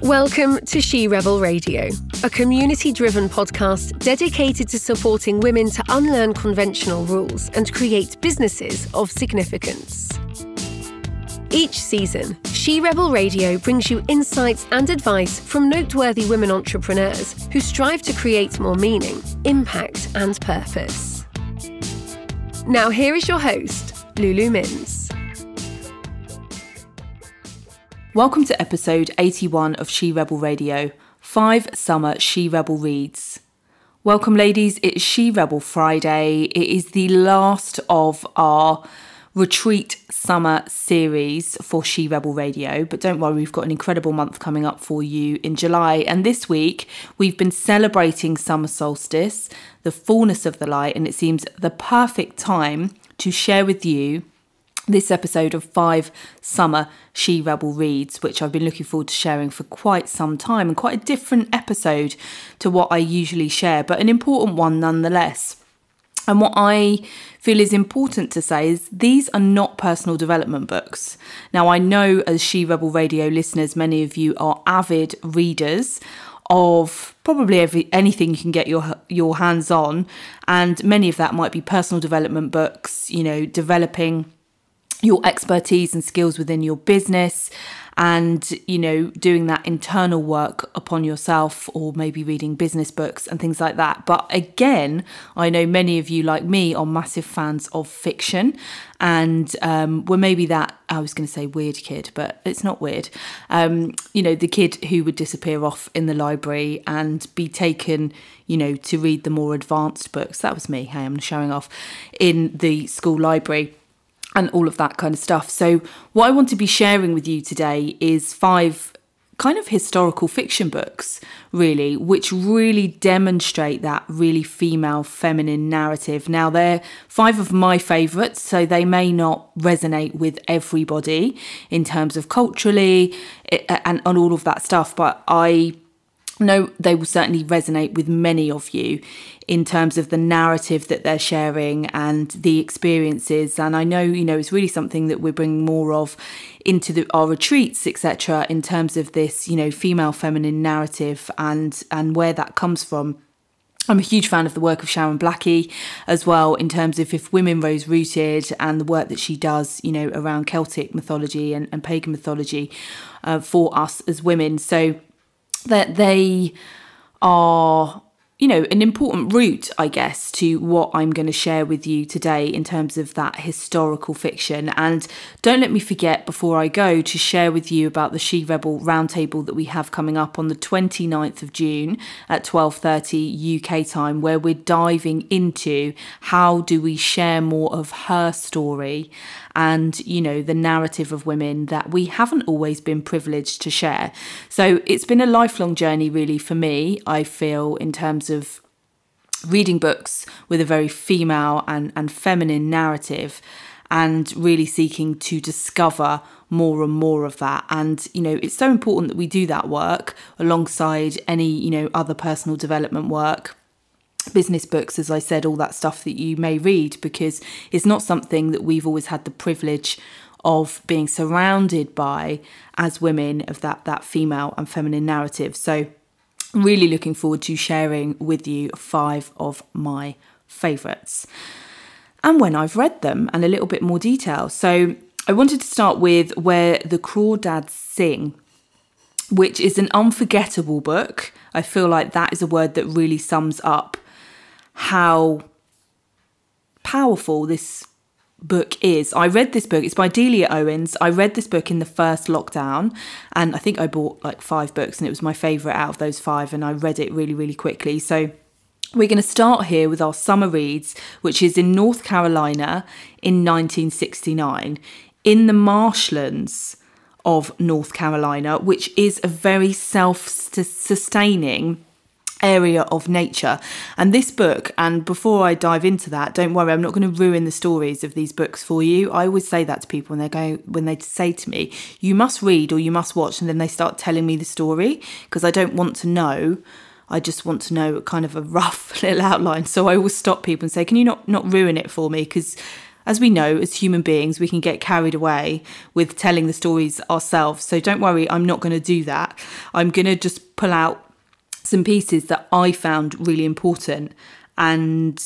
Welcome to She Rebel Radio, a community-driven podcast dedicated to supporting women to unlearn conventional rules and create businesses of significance. Each season, She Rebel Radio brings you insights and advice from noteworthy women entrepreneurs who strive to create more meaning, impact, and purpose. Now here is your host, Lulu Minns. Welcome to episode 81 of She Rebel Radio, 5 summer She Rebel reads. Welcome ladies, it's She Rebel Friday. It is the last of our retreat summer series for She Rebel Radio, but don't worry, we've got an incredible month coming up for you in July. And this week we've been celebrating summer solstice, the fullness of the light, and it seems the perfect time to share with you this episode of 5 summer She Rebel reads, which I've been looking forward to sharing for quite some time, and quite a different episode to what I usually share, but an important one nonetheless. And what I feel is important to say is these are not personal development books. Now, I know as She Rebel Radio listeners, many of you are avid readers of probably anything you can get your hands on, and many of that might be personal development books, you know, developing your expertise and skills within your business and, you know, doing that internal work upon yourself, or maybe reading business books and things like that. But again, I know many of you, like me, are massive fans of fiction, and we're maybe that, I was going to say weird kid, but it's not weird. You know, the kid who would disappear off in the library and be taken, you know, to read the more advanced books. That was me. Hey, I'm showing off in the school library. And all of that kind of stuff. So what I want to be sharing with you today is 5 kind of historical fiction books, really, which really demonstrate that really female feminine narrative. Now, they're 5 of my favourites, so they may not resonate with everybody in terms of culturally and all of that stuff, but I know they will certainly resonate with many of you in terms of the narrative that they're sharing and the experiences. And I know, you know, it's really something that we're bringing more of into our retreats, etc., in terms of this, you know, female feminine narrative and where that comes from. I'm a huge fan of the work of Sharon Blackie as well, in terms of If Women Rose Rooted and the work that she does, you know, around Celtic mythology and pagan mythology for us as women. So that they are, you know, an important route, I guess, to what I'm going to share with you today in terms of that historical fiction. And don't let me forget, before I go, to share with you about the She Rebel Roundtable that we have coming up on the 29th of June at 12:30 UK time, where we're diving into how do we share more of her story and, you know, the narrative of women that we haven't always been privileged to share. So it's been a lifelong journey, really, for me, I feel, in terms of reading books with a very female and feminine narrative, and really seeking to discover more and more of that. And, you know, it's so important that we do that work alongside any, you know, other personal development work, business books, as I said, all that stuff that you may read, because it's not something that we've always had the privilege of being surrounded by as women, of that female and feminine narrative. So really looking forward to sharing with you 5 of my favourites and when I've read them, and a little bit more detail. So I wanted to start with Where the Crawdads Sing, which is an unforgettable book. I feel like that is a word that really sums up how powerful this book is. I read this book, it's by Delia Owens. I read this book in the first lockdown, and I think I bought like 5 books, and it was my favourite out of those 5, and I read it really, really quickly. So we're going to start here with our summer reads, which is in North Carolina in 1969, in the marshlands of North Carolina, which is a very self-sustaining area of nature. And this book, and before I dive into that, don't worry, I'm not going to ruin the stories of these books for you. I always say that to people when they say to me, you must read or you must watch, and then they start telling me the story, because I don't want to know. I just want to know kind of a rough little outline. So I always stop people and say, can you not ruin it for me? Because as we know, as human beings, we can get carried away with telling the stories ourselves. So don't worry, I'm not going to do that. I'm going to just pull out some pieces that I found really important and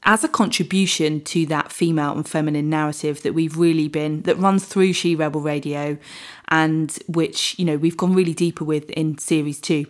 as a contribution to that female and feminine narrative that that runs through She Rebel Radio, and which, we've gone really deeper with in series 2.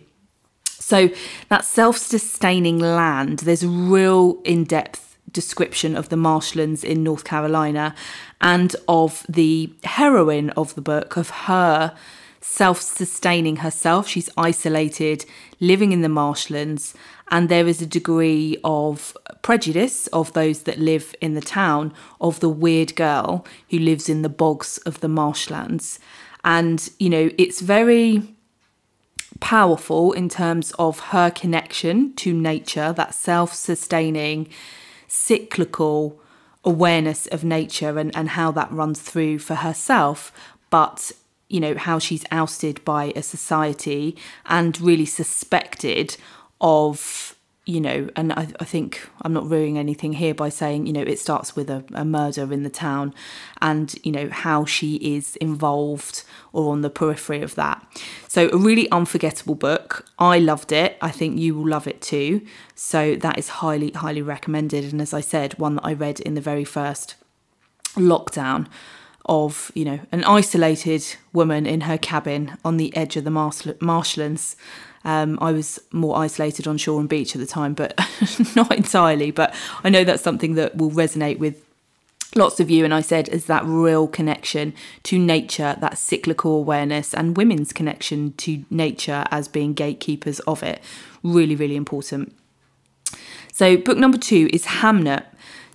So that self-sustaining land, there's a real in-depth description of the marshlands in North Carolina and of the heroine of the book, of her self-sustaining herself. She's isolated, living in the marshlands, and there is a degree of prejudice of those that live in the town of the weird girl who lives in the bogs of the marshlands. And, it's very powerful in terms of her connection to nature, that self-sustaining, cyclical awareness of nature and how that runs through for herself, but how she's ousted by a society and really suspected of, and I think I'm not ruining anything here by saying, it starts with a murder in the town and, how she is involved or on the periphery of that. So a really unforgettable book. I loved it. I think you will love it too. So that is highly, highly recommended. And as I said, one that I read in the very first lockdown of, an isolated woman in her cabin on the edge of the marshlands. I was more isolated on shore and beach at the time, but not entirely. But I know that's something that will resonate with lots of you. And I said, is that real connection to nature, that cyclical awareness, and women's connection to nature as being gatekeepers of it. Really, really important. So book number 2 is Hamnet.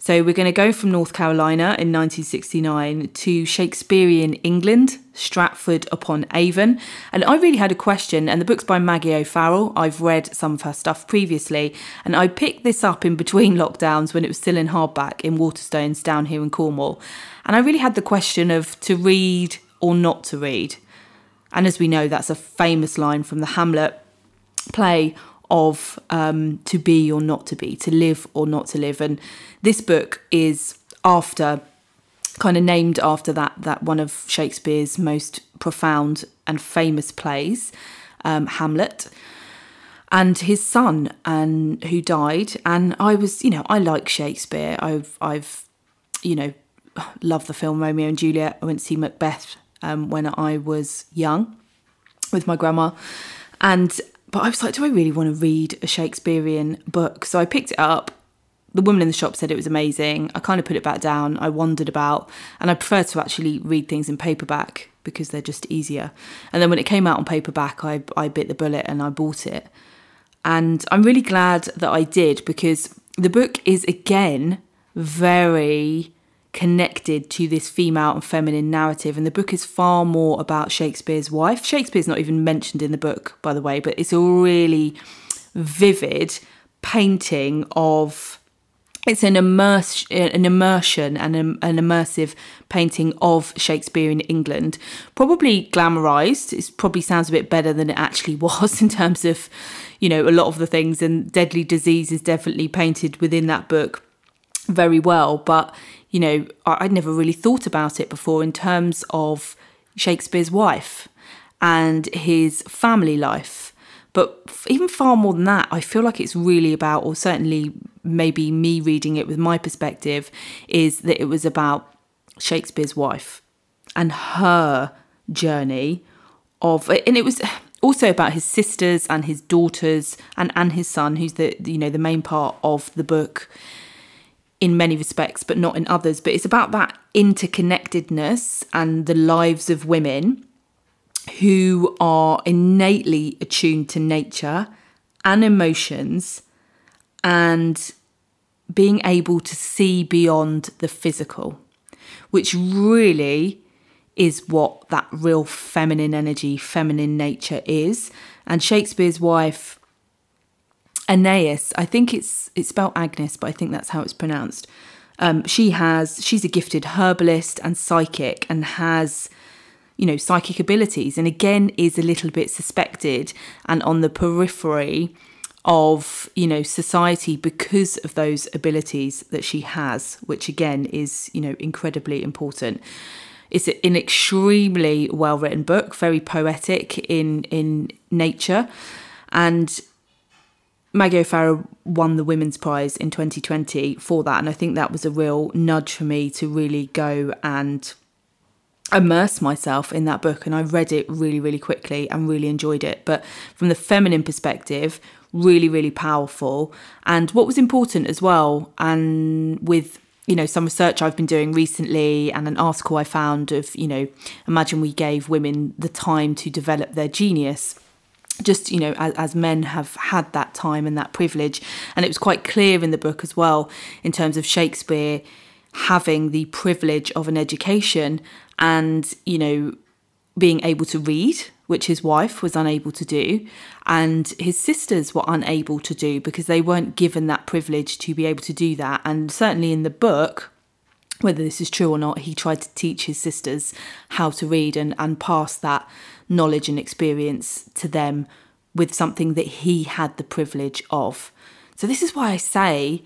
So we're going to go from North Carolina in 1969 to Shakespearean England, Stratford-upon-Avon. And I really had a question, and the book's by Maggie O'Farrell. I've read some of her stuff previously, and I picked this up in between lockdowns when it was still in hardback in Waterstones down here in Cornwall. And I really had the question of to read or not to read. And as we know, that's a famous line from the Hamlet play of to be or not to be, to live or not to live. And this book is kind of named after that one of Shakespeare's most profound and famous plays, Hamlet, and his son who died. And I was, I like Shakespeare. I've loved the film Romeo and Juliet. I went to see Macbeth when I was young with my grandma, but I was like, do I really want to read a Shakespearean book? So I picked it up. The woman in the shop said it was amazing. I kind of put it back down. I wandered about, and I prefer to actually read things in paperback because they're just easier. And then when it came out on paperback, I bit the bullet and I bought it. And I'm really glad that I did, because the book is, again, very connected to this female and feminine narrative, and the book is far more about Shakespeare's wife. Shakespeare's not even mentioned in the book, by the way, but it's a really vivid painting of, it's an immersion and an immersive painting of Shakespearean England, probably glamorised. It probably sounds a bit better than it actually was in terms of, a lot of the things, and deadly disease is definitely painted within that book very well. But I'd never really thought about it before in terms of Shakespeare's wife and his family life. But even far more than that, I feel like it's really about, or certainly maybe me reading it with my perspective, is that it was about Shakespeare's wife and her journey and it was also about his sisters and his daughters and his son, who's the main part of the book in many respects, but not in others. But it's about that interconnectedness and the lives of women who are innately attuned to nature and emotions and being able to see beyond the physical, which really is what that real feminine energy, feminine nature is. And Shakespeare's wife, Aeneas, I think it's spelled Agnes, but I think that's how it's pronounced. She's a gifted herbalist and psychic, and has, psychic abilities, and again is a little bit suspected and on the periphery of, you know, society because of those abilities that she has, which again is, you know, incredibly important. It's an extremely well-written book, very poetic in nature. And Maggie O'Farrell won the Women's Prize in 2020 for that. And I think that was a real nudge for me to really go and immerse myself in that book. And I read it really, really quickly and really enjoyed it. But from the feminine perspective, really, really powerful. And what was important as well, and with, you know, some research I've been doing recently and an article I found of, you know, imagine we gave women the time to develop their genius, just, you know, as men have had that time and that privilege. And it was quite clear in the book as well, in terms of Shakespeare having the privilege of an education and, you know, being able to read, which his wife was unable to do, and his sisters were unable to do because they weren't given that privilege to be able to do that. And certainly in the book, whether this is true or not, he tried to teach his sisters how to read and pass that knowledge and experience to them with something that he had the privilege of. So this is why I say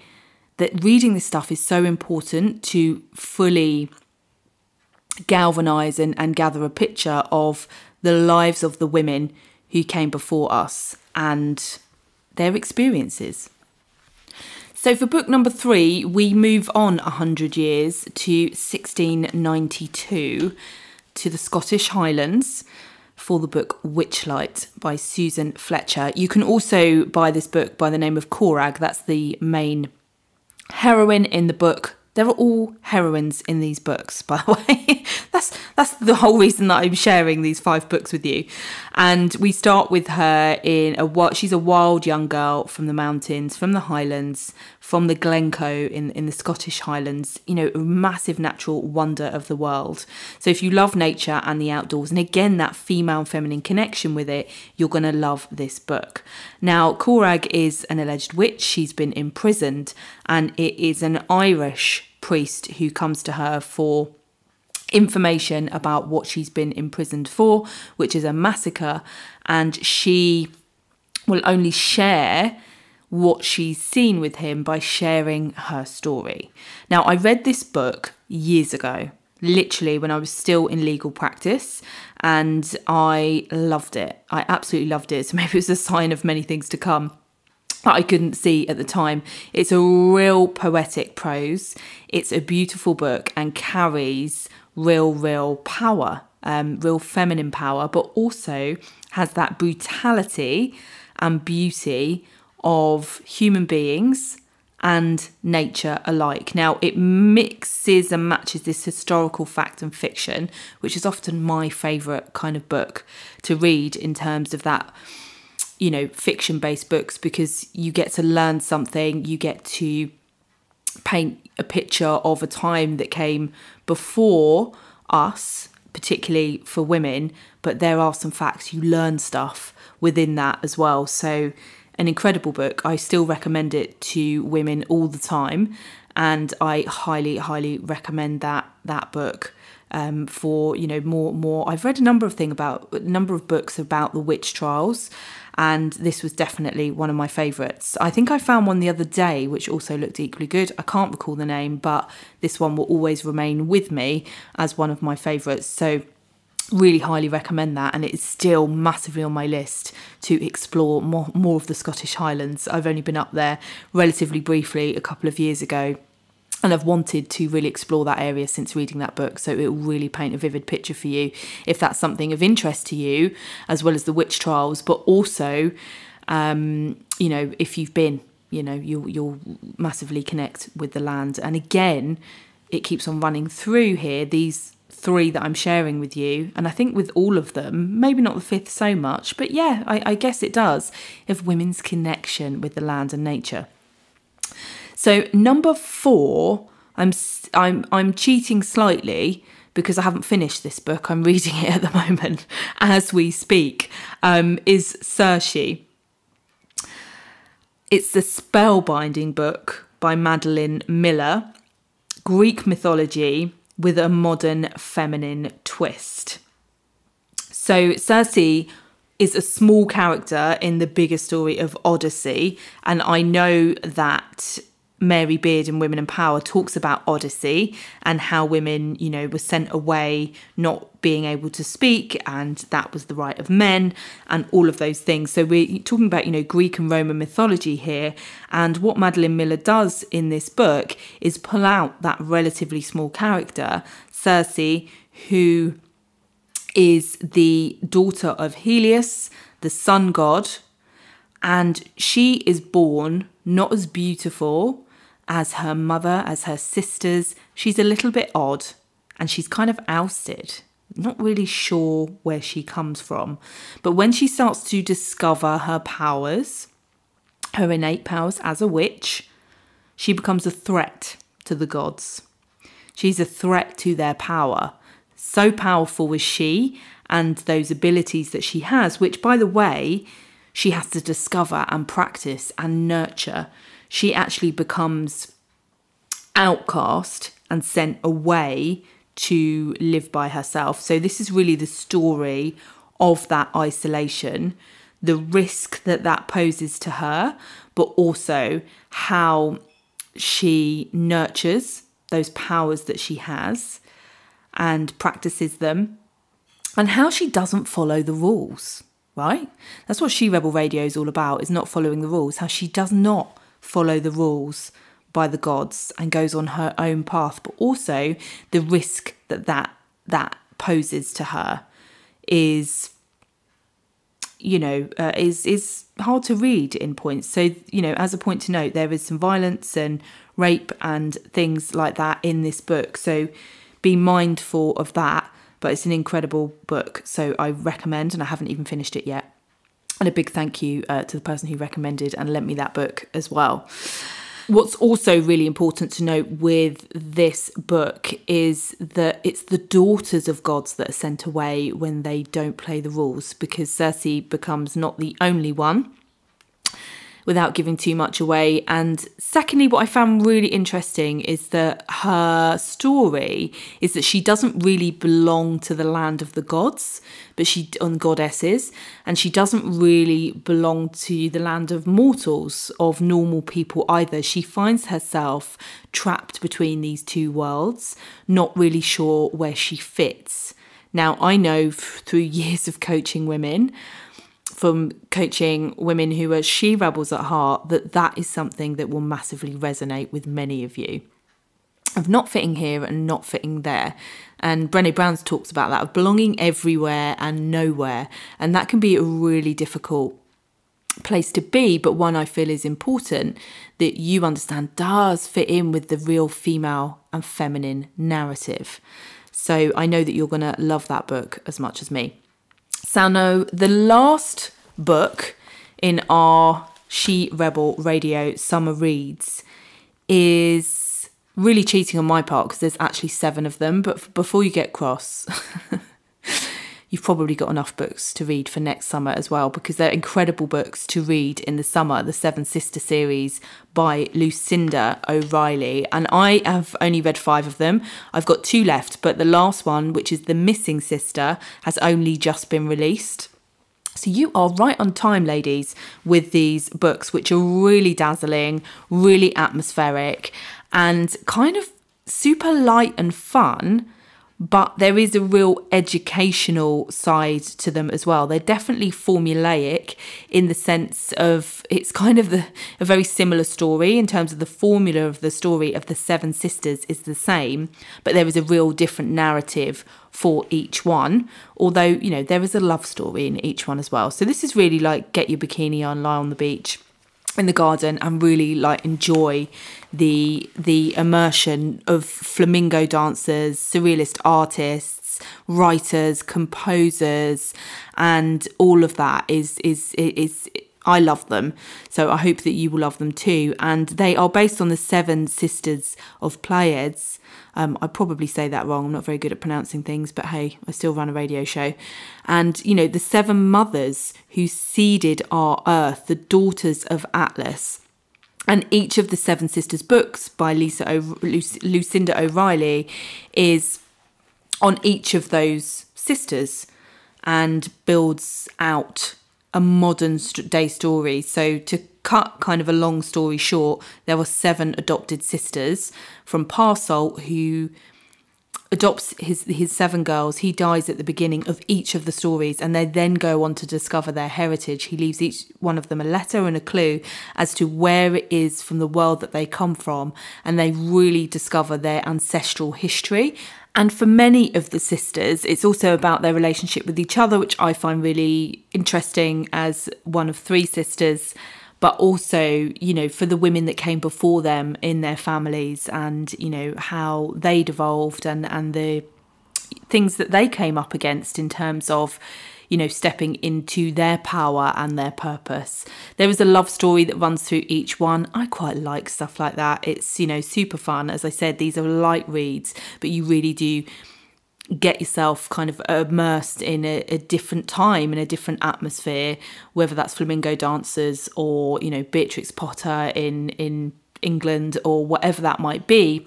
that reading this stuff is so important to fully galvanise and gather a picture of the lives of the women who came before us and their experiences. So for book number 3, we move on 100 years to 1692 to the Scottish Highlands for the book Witchlight by Susan Fletcher. You can also buy this book by the name of Crawdads. That's the main heroine in the book. There are all heroines in these books, by the way. That's the whole reason that I'm sharing these 5 books with you. And we start with her she's a wild young girl from the mountains, from the Highlands, from the Glencoe in the Scottish Highlands, you know, a massive natural wonder of the world. So if you love nature and the outdoors, and again, that female and feminine connection with it, you're going to love this book. Now, Crawdads is an alleged witch. She's been imprisoned, and it is an Irish priest who comes to her for information about what she's been imprisoned for, which is a massacre, and she will only share what she's seen with him by sharing her story. Now, I read this book years ago, literally when I was still in legal practice, and I loved it. I absolutely loved it. So maybe it was a sign of many things to come that I couldn't see at the time. It's a real poetic prose. It's a beautiful book and carries real power, real feminine power, but also has that brutality and beauty of human beings and nature alike. Now, it mixes and matches this historical fact and fiction, which is often my favourite kind of book to read in terms of that, you know, fiction-based books, because you get to learn something, you get to paint a picture of a time that came before us, particularly for women, but there are some facts, you learn stuff within that as well. So an incredible book. I still recommend it to women all the time, and I highly recommend that book for, you know, more. I've read a number of books about the witch trials, and this was definitely one of my favourites. I think I found one the other day which also looked equally good. I can't recall the name, but this one will always remain with me as one of my favourites. So really highly recommend that, and it is still massively on my list to explore more of the Scottish Highlands. I've only been up there relatively briefly a couple of years ago, and I've wanted to really explore that area since reading that book, so it will really paint a vivid picture for you if that's something of interest to you, as well as the witch trials, but also, you know, if you've been, you know, you'll massively connect with the land. And again, it keeps on running through here, these 3 that I'm sharing with you, and I think with all of them, maybe not the 5th so much, but yeah, I guess it does, of women's connection with the land and nature. So number 4, I'm cheating slightly because I haven't finished this book. I'm reading it at the moment as we speak. Is Cersei. It's the spellbinding book by Madeline Miller, Greek mythology with a modern feminine twist. So Cersei is a small character in the bigger story of Odyssey. And I know that Mary Beard in Women in Power talks about Odyssey and how women, were sent away not being able to speak, and that was the right of men and all of those things. So we're talking about, Greek and Roman mythology here. And what Madeline Miller does in this book is pull out that relatively small character, Cersei, who is the daughter of Helios, the sun god, and she is born not as beautiful as her mother, as her sisters. She's a little bit odd, and she's kind of ousted. Not really sure where she comes from. But when she starts to discover her powers, her innate powers as a witch, she becomes a threat to the gods. She's a threat to their power. So powerful is she and those abilities that she has, which, by the way, she has to discover and practice and nurture. She actually becomes outcast and sent away to live by herself. So this is really the story of that isolation, the risk that poses to her, but also how she nurtures those powers that she has and practices them, and how she doesn't follow the rules, right? That's what She Rebel Radio is all about, is not following the rules, how she does not follow the rules by the gods and goes on her own path, but also the risk that poses to her is hard to read in points. So, as a point to note, there is some violence and rape and things like that in this book. So be mindful of that. But it's an incredible book. So I recommend, and I haven't even finished it yet. And a big thank you to the person who recommended and lent me that book as well. What's also really important to note with this book is that it's the daughters of gods that are sent away when they don't play the rules, because Cersei becomes not the only one, without giving too much away. And secondly, what I found really interesting is that her story is that she doesn't really belong to the land of the gods, but on goddesses, and she doesn't really belong to the land of mortals, of normal people either. She finds herself trapped between these two worlds, not really sure where she fits. Now, I know through years of coaching women, from coaching women who are she-rebels at heart, that is something that will massively resonate with many of you, of not fitting here and not fitting there. And Brené Brown talks about that, of belonging everywhere and nowhere. And that can be a really difficult place to be, but one I feel is important that you understand does fit in with the real female and feminine narrative. So I know that you're going to love that book as much as me. So now, the last book in our She Rebel Radio Summer Reads is really cheating on my part, because there's actually 7 of them. But before you get cross, you've probably got enough books to read for next summer as well, because they're incredible books to read in the summer. The Seven Sister series by Lucinda O'Reilly. And I have only read 5 of them. I've got 2 left, but the last one, which is The Missing Sister, has only just been released. So you are right on time, ladies, with these books, which are really dazzling, really atmospheric, and kind of super light and fun. But there is a real educational side to them as well. They're definitely formulaic in the sense of it's kind of a very similar story in terms of the formula of the story of the 7 sisters is the same, but there is a real different narrative for each one. Although, there is a love story in each one as well. So this is really like get your bikini on, lie on the beach in the garden and really enjoy the immersion of flamenco dancers, surrealist artists, writers, composers, and all of that is I love them. So I hope that you will love them too. And they are based on the 7 sisters of Pleiades. I probably say that wrong. I'm not very good at pronouncing things, but hey, I still run a radio show. And, the 7 mothers who seeded our earth, the daughters of Atlas. And each of the 7 sisters books by Lucinda O'Reilly is on each of those sisters. and builds out a modern day story. So to cut kind of a long story short, there were 7 adopted sisters from Parsalt who adopts his 7 girls. He dies at the beginning of each of the stories, and they then go on to discover their heritage. He leaves each one of them a letter and a clue as to where it is from the world that they come from, and they really discover their ancestral history. And for many of the sisters, it's also about their relationship with each other, which I find really interesting as one of 3 sisters, but also, you know, for the women that came before them in their families, and, you know, how they'd evolved and the things that they came up against in terms of, you know, stepping into their power and their purpose. There is a love story that runs through each one. I quite like stuff like that. It's, you know, super fun. As I said, these are light reads, but you really do get yourself kind of immersed in a different time, in a different atmosphere, whether that's Flamingo dancers or, you know, Beatrix Potter in England or whatever that might be.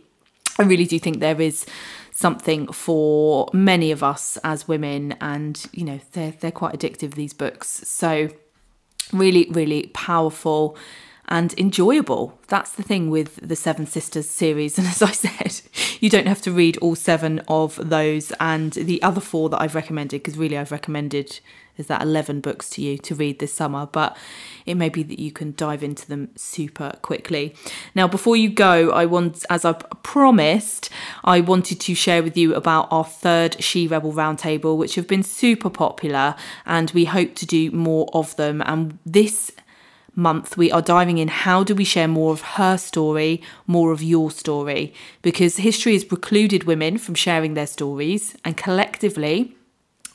I really do think there is something for many of us as women, and, you know, they're quite addictive, these books. So really, really powerful and enjoyable. That's the thing with the 7 Sisters series. And as I said, you don't have to read all 7 of those and the other 4 that I've recommended, because really I've recommended, is that 11 books to you to read this summer, but it may be that you can dive into them super quickly. Now, before you go, as I promised, I wanted to share with you about our 3rd She Rebel Roundtable, which have been super popular, and we hope to do more of them. And this month we are diving in, how do we share more of her story, more of your story? Because history has precluded women from sharing their stories, and collectively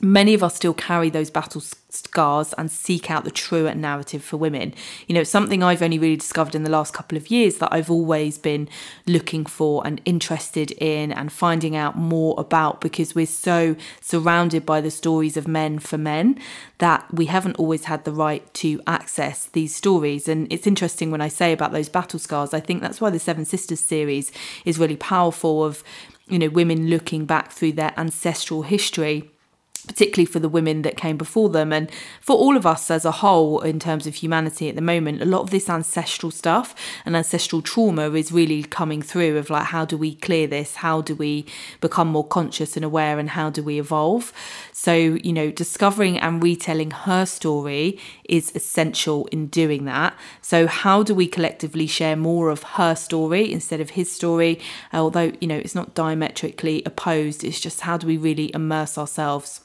many of us still carry those battle scars and seek out the truer narrative for women. You know, it's something I've only really discovered in the last couple of years that I've always been looking for and interested in and finding out more about, because we're so surrounded by the stories of men for men that we haven't always had the right to access these stories. And it's interesting when I say about those battle scars, I think that's why the 7 Sisters series is really powerful, of, you know, women looking back through their ancestral history, particularly for the women that came before them, and for all of us as a whole in terms of humanity at the moment. A lot of this ancestral stuff and ancestral trauma is really coming through, of like, how do we clear this? How do we become more conscious and aware, and how do we evolve? So, you know, discovering and retelling her story is essential in doing that. So how do we collectively share more of her story instead of his story? Although, you know, it's not diametrically opposed, it's just how do we really immerse ourselves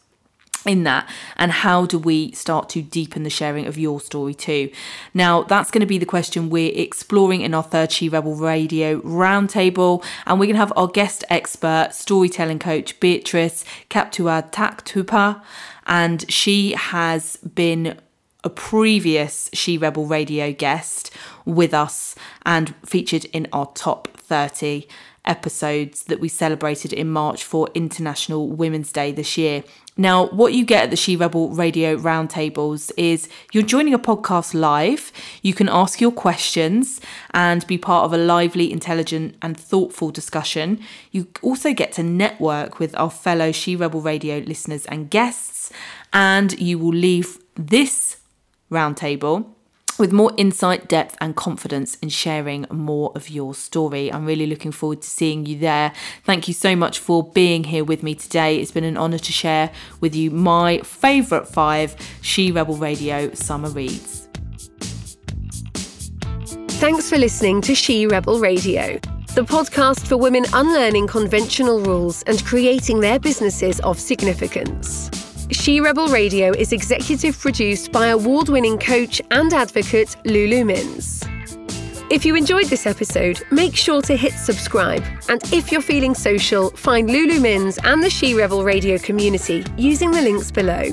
in that, and how do we start to deepen the sharing of your story too? Now, that's going to be the question we're exploring in our 3rd She Rebel Radio Roundtable, and we're going to have our guest expert, storytelling coach Beatrice Kaptua-Taktupa, and she has been a previous She Rebel Radio guest with us and featured in our top 30 episodes that we celebrated in March for International Women's Day this year. Now, what you get at the She Rebel Radio Roundtables is you're joining a podcast live. You can ask your questions and be part of a lively, intelligent and thoughtful discussion. You also get to network with our fellow She Rebel Radio listeners and guests, and you will leave this roundtable with more insight, depth and confidence in sharing more of your story. I'm really looking forward to seeing you there. Thank you so much for being here with me today. It's been an honour to share with you my favourite 5 She Rebel Radio summer reads. Thanks for listening to She Rebel Radio, the podcast for women unlearning conventional rules and creating their businesses of significance. She Rebel Radio is executive produced by award-winning coach and advocate Lulu Mins. If you enjoyed this episode, make sure to hit subscribe. And if you're feeling social, find Lulu Mins and the She Rebel Radio community using the links below.